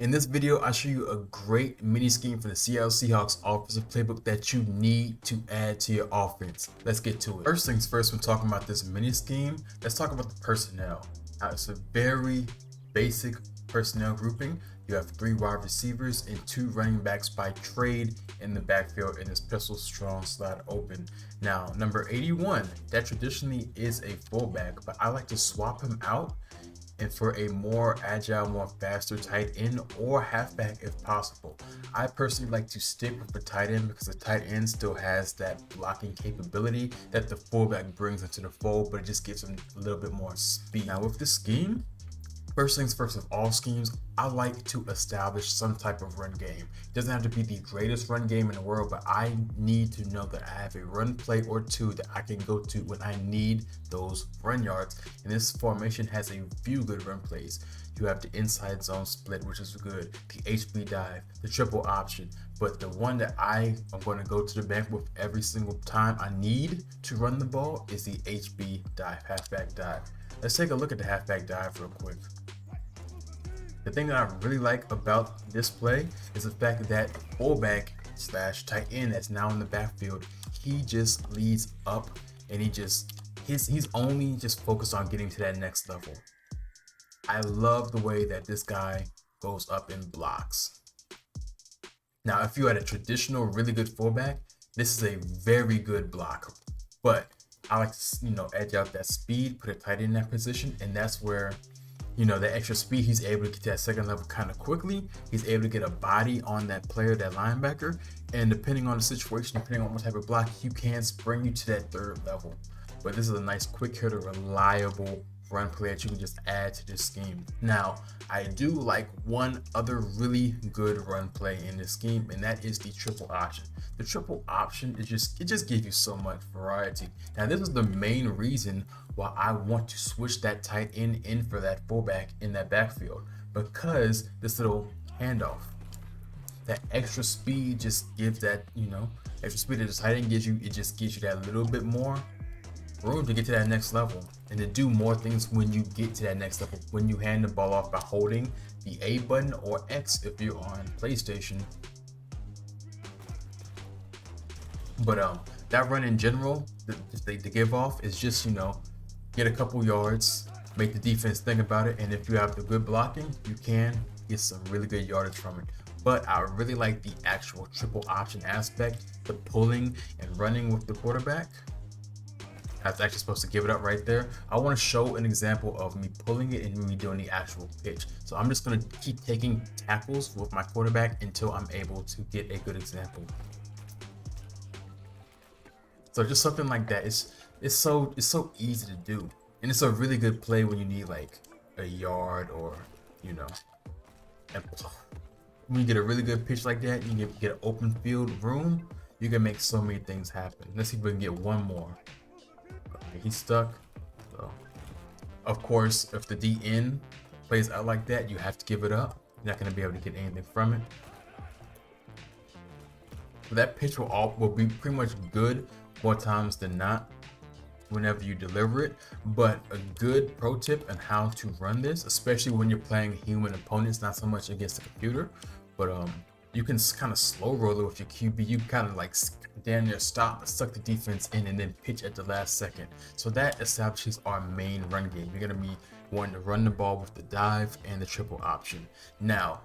In this video, I'll show you a great mini scheme for the Seattle Seahawks offensive playbook that you need to add to your offense. Let's get to it. First things first, when talking about this mini scheme, let's talk about the personnel. Now, it's a very basic personnel grouping. You have 3 wide receivers and 2 running backs by trade in the backfield in this pistol strong slot open. Now, number 81, that traditionally is a fullback, but I like to swap him out and for a more agile, more faster tight end or halfback if possible. I personally like to stick with the tight end because the tight end still has that blocking capability that the fullback brings into the fold, but it just gives him a little bit more speed. Now with this scheme, first things first, of all schemes, I like to establish some type of run game. It doesn't have to be the greatest run game in the world, but I need to know that I have a run play or two that I can go to when I need those run yards. And this formation has a few good run plays. You have the inside zone split, which is good, the HB dive, the triple option. But the one that I am going to go to the bank with every single time I need to run the ball is the HB dive, halfback dive. Let's take a look at the halfback dive real quick. The thing that I really like about this play is the fact that fullback slash tight end that's now in the backfield, he just leads up and he's only just focused on getting to that next level. I love the way that this guy goes up and blocks. Now, if you had a traditional really good fullback, this is a very good blocker, but I like to, edge out that speed, put a tight end in that position, and that's where that extra speed, he's able to get to that second level kind of quickly. He's able to get a body on that player, that linebacker, and depending on the situation, depending on what type of block, you can bring you to that third level. But this is a nice quick hitter, reliable run play that you can just add to this scheme. Now, I do like one other really good run play in this scheme, and that is the triple option. The triple option is it just gives you so much variety. Now, this is the main reason why I want to switch that tight end in for that fullback in that backfield, because this little handoff, that extra speed just gives that, extra speed that the tight end gives you. It just gives you that little bit more room to get to that next level and to do more things when you get to that next level, when you hand the ball off by holding the A button or X if you're on PlayStation. But that run in general, the give off is just, get a couple yards, make the defense think about it, and if you have the good blocking, you can get some really good yardage from it. But I really like the actual triple option aspect, the pulling and running with the quarterback. I was actually supposed to give it up right there. I want to show an example of me pulling it and me doing the actual pitch. So I'm just going to keep taking tackles with my quarterback until I'm able to get a good example. So just something like that. It's so easy to do, and it's a really good play when you need like a yard or and when you get a really good pitch like that, you get an open field room. You can make so many things happen. Let's see if we can get one more. Okay, he's stuck. So, of course, if the DN plays out like that, you have to give it up. You're not going to be able to get anything from it. So that pitch will be pretty much good more times than not whenever you deliver it. But a good pro tip on how to run this, especially when you're playing human opponents, not so much against the computer, but you can kind of slow roll it with your QB. You kind of like damn near stop, suck the defense in, and then pitch at the last second. So that establishes our main run game. You're gonna be wanting to run the ball with the dive and the triple option. Now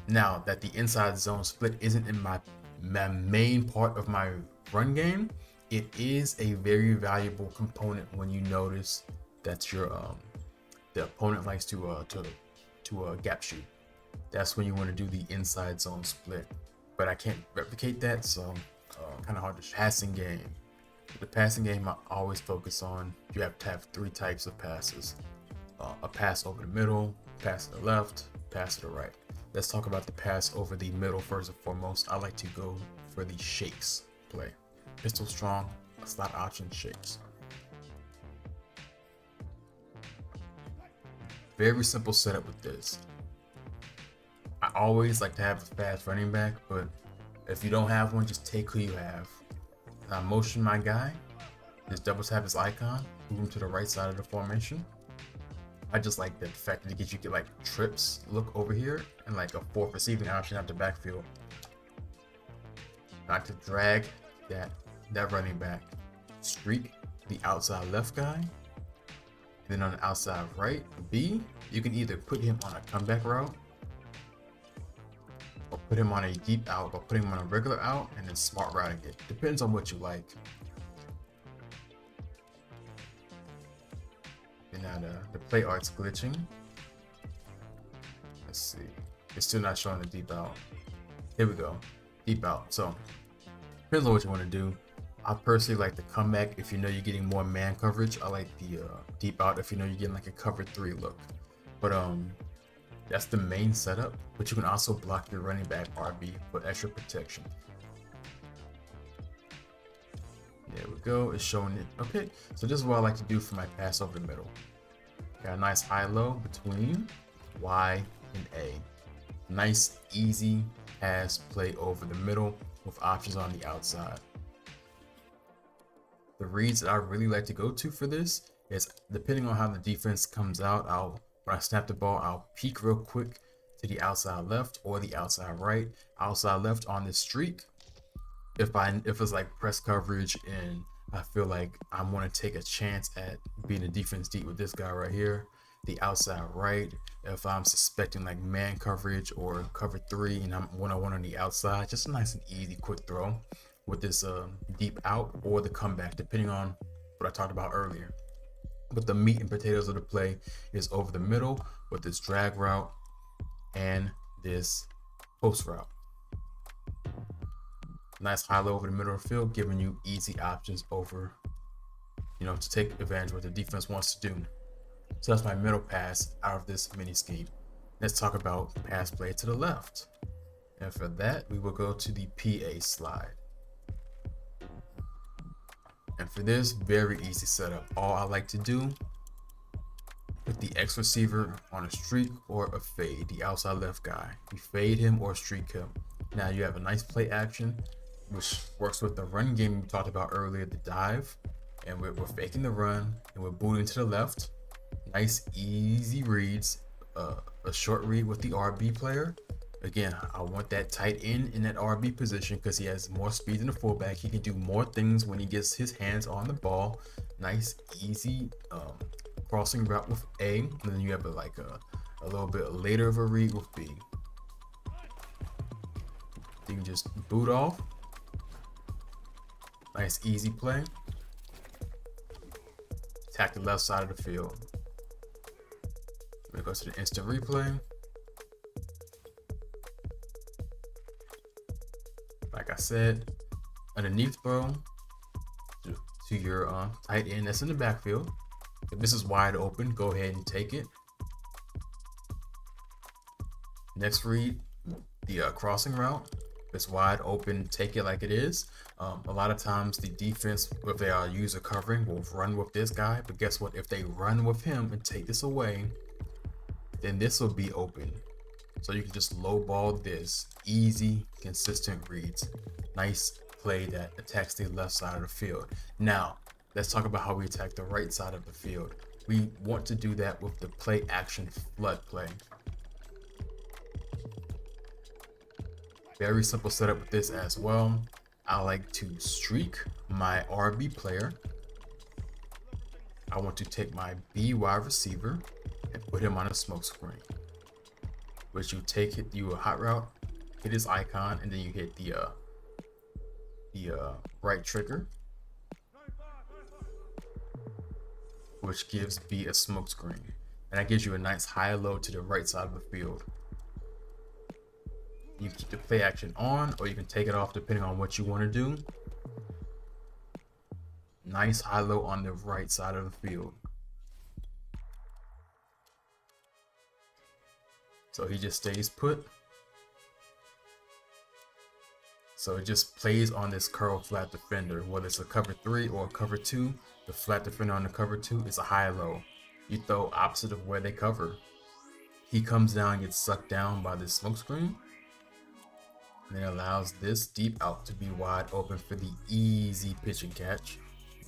that the inside zone split isn't in my main part of my run game, it is a very valuable component when you notice that your the opponent likes to gap shoot. That's when you want to do the inside zone split, but I can't replicate that, so kind of hard to. Passing game. The passing game I always focus on, you have to have 3 types of passes: a pass over the middle, pass to the left, pass to the right. Let's talk about the pass over the middle first and foremost. I like to go for the shakes play. Pistol strong, slot option shakes. Very simple setup with this. I always like to have a fast running back, but if you don't have one, just take who you have. And I motion my guy, just double tap his icon, move him to the right side of the formation. I just like the fact that it gets you get like trips look over here and like a fourth receiving option out the backfield. Not to drag that running back, streak the outside left guy, and then on the outside right B, you can either put him on a comeback route or put him on a deep out, or put him on a regular out and then smart routing it. Depends on what you like. And now the play art's glitching. Let's see. It's still not showing the deep out. Here we go. Deep out. So depends on what you want to do. I personally like the comeback if you know you're getting more man coverage. I like the deep out if you know you're getting like a cover 3 look. But that's the main setup. But you can also block your running back RB for extra protection. There we go. It's showing it. Okay, so this is what I like to do for my pass over the middle. Got a nice high-low between Y and A. Nice, easy pass play over the middle with options on the outside. The reads that I really like to go to for this is, depending on how the defense comes out, when I snap the ball, I'll peek real quick to the outside left or the outside right. Outside left on this streak. If it's like press coverage and I feel like I want to take a chance at being a defense deep with this guy right here, the outside right. If I'm suspecting like man coverage or cover 3 and I'm 1-on-1 on the outside, just a nice and easy quick throw with this deep out or the comeback, depending on what I talked about earlier. But the meat and potatoes of the play is over the middle with this drag route and this post route. Nice high-low over the middle of the field, giving you easy options over, to take advantage of what the defense wants to do. So that's my middle pass out of this mini scheme. Let's talk about pass play to the left. And for that, we will go to the PA slide. And for this, very easy setup. All I like to do, put the X receiver on a streak or a fade, the outside left guy. You fade him or streak him. Now you have a nice play action, which works with the run game we talked about earlier, the dive. And we're faking the run and we're booting to the left. Nice easy reads, a short read with the RB player. Again, I want that tight end in that RB position because he has more speed than the fullback. He can do more things when he gets his hands on the ball. Nice easy crossing route with A, and then you have a little bit later of a read with B. You can just boot off. Nice easy play. Attack the left side of the field. We're gonna go to the instant replay. Like I said, underneath throw to your tight end that's in the backfield. If this is wide open, go ahead and take it. Next read, the crossing route. If it's wide open, take it like it is. A lot of times the defense, if they are user covering, will run with this guy. But guess what? If they run with him and take this away, then this will be open. So you can just low ball this. Easy, consistent reads. Nice play that attacks the left side of the field. Now, let's talk about how we attack the right side of the field. We want to do that with the play action flood play. Very simple setup with this as well. I like to streak my RB player. I want to take my B wide receiver and put him on a smoke screen. Which you take it, you a hot route, hit his icon, and then you hit the right trigger, which gives B a smoke screen, and that gives you a nice high low to the right side of the field. You keep the play action on, or you can take it off depending on what you want to do. Nice high low on the right side of the field. So he just stays put. So it just plays on this curl flat defender, whether it's a cover 3 or a cover 2. The flat defender on the cover 2 is a high low. You throw opposite of where they cover. He comes down and gets sucked down by this smoke screen. And then allows this deep out to be wide open for the easy pitch and catch.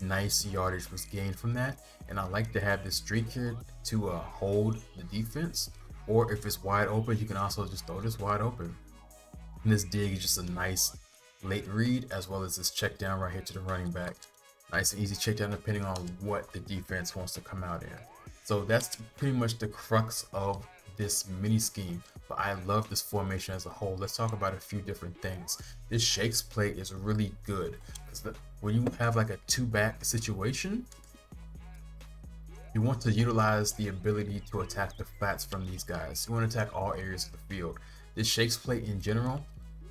nice yardage was gained from that. And I like to have this streak here to hold the defense, or if it's wide open, you can also just throw this wide open. And this dig is just a nice late read, as well as this check down right here to the running back. Nice and easy check down depending on what the defense wants to come out in. So that's pretty much the crux of this mini scheme, but I love this formation as a whole. Let's talk about a few different things. This shakes play is really good because when you have like a two back situation, you want to utilize the ability to attack the flats from these guys. You want to attack all areas of the field. This shakes play in general,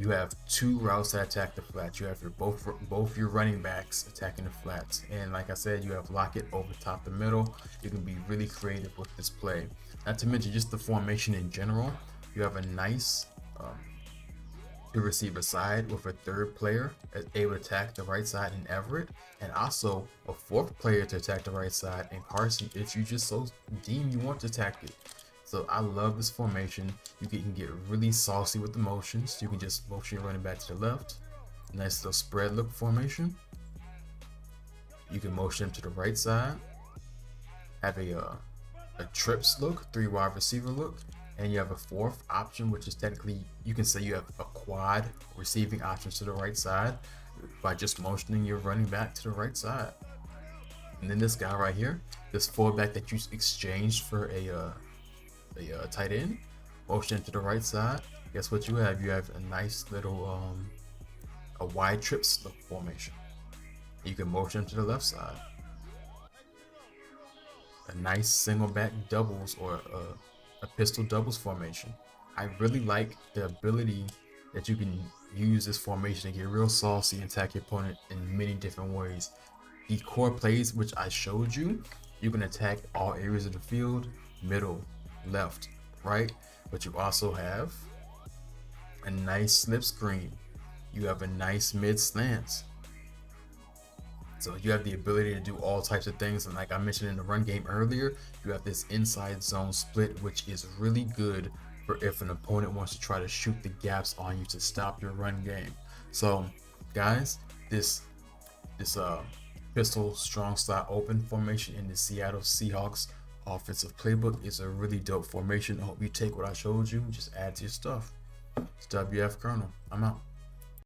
you have two routes that attack the flats. You have your both your running backs attacking the flats, and like I said, you have Lockett over top the middle. You can be really creative with this play. Not to mention just the formation in general. You have a nice two receiver side with a third player able to attack the right side in Everett, and also a fourth player to attack the right side in Carson if you just so deem you want to attack it. So I love this formation. You can get really saucy with the motions. You can just motion your running back to the left. Nice little spread look formation. You can motion him to the right side. Have a trips look, 3 wide receiver look. And you have a fourth option, which is technically, you can say you have a quad receiving options to the right side by just motioning your running back to the right side. And then this guy right here, this fullback that you exchanged for a tight end, motion to the right side. Guess what you have? You have a nice little a wide trips look formation. You can motion to the left side. A nice single back doubles or a pistol doubles formation. I really like the ability that you can use this formation to get real saucy and attack your opponent in many different ways. The core plays which I showed you, you can attack all areas of the field, middle, left, right, but you also have a nice slip screen. You have a nice mid slants. So you have the ability to do all types of things, and like I mentioned in the run game earlier, you have this inside zone split, which is really good for if an opponent wants to try to shoot the gaps on you to stop your run game. So guys, this pistol strong slot open formation in the Seattle Seahawks offensive playbook is a really dope formation. I hope you take what I showed you and just add to your stuff. It's WF Colonel. I'm out.